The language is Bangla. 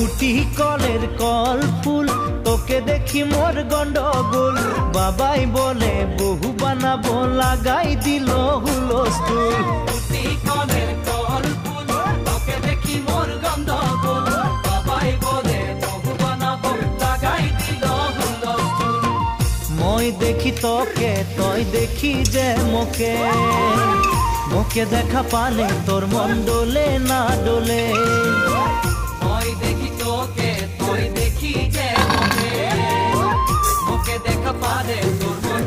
ফুটি কলের কল ফুল তোকে দেখি মোর গন্ডগোল বাবাই বলে বহু বানাবো লাগাই দিল হুলস্থুল ফুটি কলের কল ফুল তোকে দেখি মোর গন্ডগোল বাবাই বলে বহু বানাবো লাগাই দিল হুলস্থুল মই দেখি তোকে তই দেখি যে মোকে মোকে দেখা পালে তোর মন ডোলে না ডোলে মই দেখি তোকে তুই দেখি যে মোকে দেখা পারে তোর মন